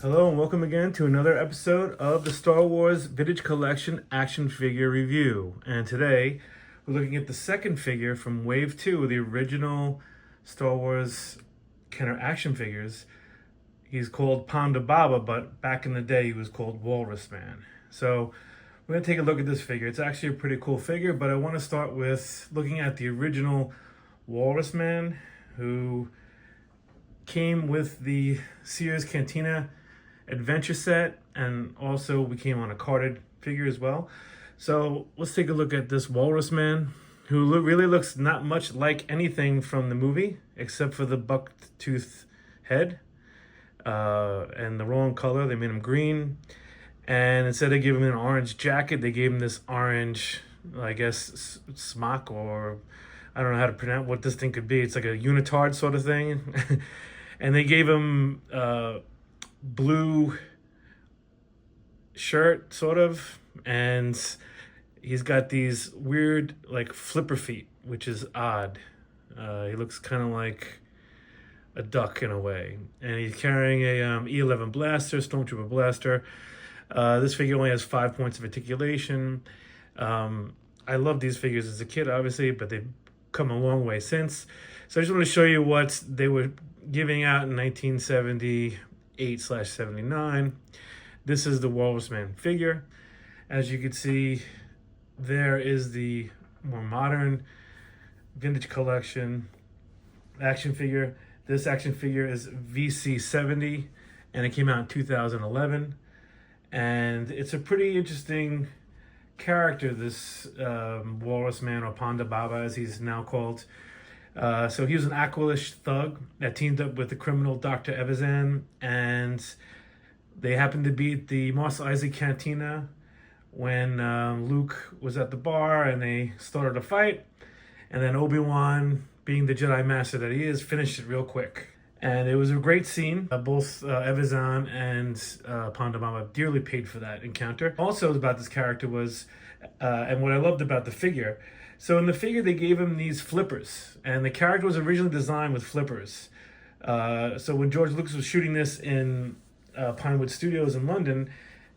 Hello and welcome again to another episode of the Star Wars Vintage Collection Action Figure Review. And today we're looking at the second figure from Wave 2 of the original Star Wars Kenner action figures. He's called Ponda, but back in the day he was called Walrus-man. So we're going to take a look at this figure. It's actually a pretty cool figure, but I want to start with looking at the original Walrus-man, who came with the Sears Cantina adventure set, and also we came on a carded figure as well. So let's take a look at this Walrus-man, who really looks not much like anything from the movie except for the buck-tooth head and the wrong color. They made him green, and instead of giving him an orange jacket, they gave him this orange, I guess, smock, or I don't know how to pronounce what this thing could be. It's like a unitard sort of thing. And they gave him blue shirt, sort of, and he's got these weird, like, flipper feet, which is odd. He looks kind of like a duck in a way, and he's carrying a E11 blaster, Stormtrooper blaster. This figure only has 5 points of articulation. I love these figures as a kid, obviously, but they've come a long way since. So I just want to show you what they were giving out in 1978/79. This is the Walrus-man figure. As you can see, there is the more modern vintage collection action figure. This action figure is VC70, and it came out in 2011. And it's a pretty interesting character, this Walrus-man, or Ponda as he's now called. So he was an Aqualish thug that teamed up with the criminal Dr. Evazan, and they happened to be at the Mos Eisley Cantina when Luke was at the bar, and they started a fight, and then Obi-Wan, being the Jedi Master that he is, finished it real quick. And it was a great scene. Both Evazan and Ponda dearly paid for that encounter. Also about this character was, and what I loved about the figure, so in the figure, they gave him these flippers, and the character was originally designed with flippers. So when George Lucas was shooting this in Pinewood Studios in London,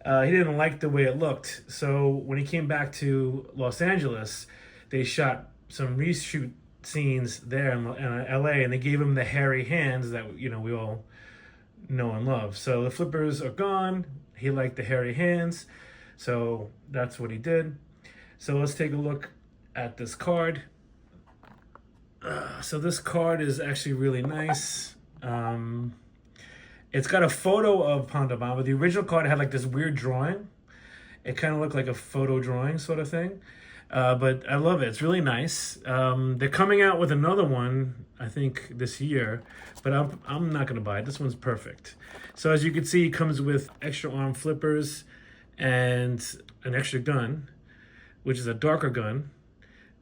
he didn't like the way it looked. So when he came back to Los Angeles, they shot some reshoot scenes there in LA, and they gave him the hairy hands that, you know, we all know and love. So the flippers are gone. He liked the hairy hands, so that's what he did. So let's take a look at this card. So this card is actually really nice. It's got a photo of Ponda. The original card had like this weird drawing. It kind of looked like a photo drawing sort of thing. But I love it. It's really nice. They're coming out with another one, I think, this year, but I'm not going to buy it. This one's perfect. So as you can see, it comes with extra arm flippers and an extra gun, which is a darker gun,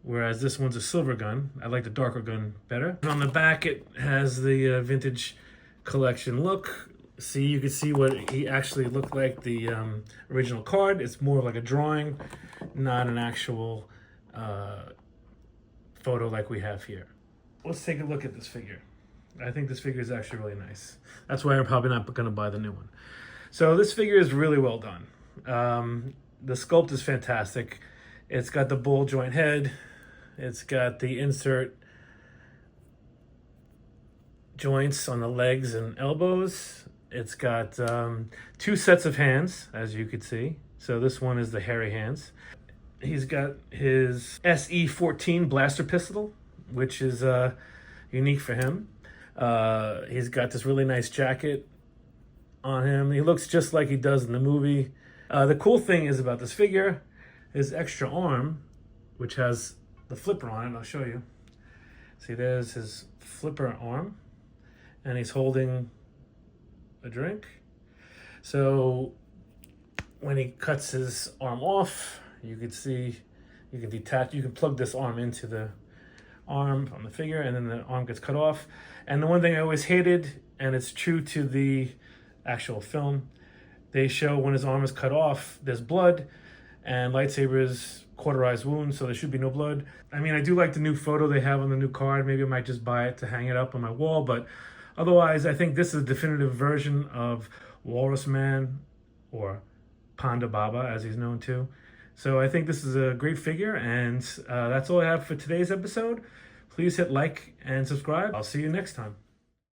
whereas this one's a silver gun. I like the darker gun better. And on the back, it has the vintage collection look. See, you can see what he actually looked like, the original card. It's more like a drawing, not an actual photo like we have here. Let's take a look at this figure. I think this figure is actually really nice. That's why I'm probably not going to buy the new one. So this figure is really well done. The sculpt is fantastic. It's got the ball joint head. It's got the insert joints on the legs and elbows. It's got 2 sets of hands, as you could see. So this one is the hairy hands. He's got his SE-14 blaster pistol, which is unique for him. He's got this really nice jacket on him. He looks just like he does in the movie. The cool thing is about this figure, his extra arm, which has the flipper on it. I'll show you. See, there's his flipper arm, and he's holding a drink. So when he cuts his arm off, you can see, you can detach, you can plug this arm into the arm on the figure, and then the arm gets cut off. And the one thing I always hated, and it's true to the actual film, they show when his arm is cut off, there's blood, and lightsabers cauterize wounds, so there should be no blood. I mean, I do like the new photo they have on the new card. Maybe I might just buy it to hang it up on my wall, but otherwise, I think this is a definitive version of Walrus-man, or Ponda Baba, as he's known to. So I think this is a great figure, and that's all I have for today's episode. Please hit like and subscribe. I'll see you next time.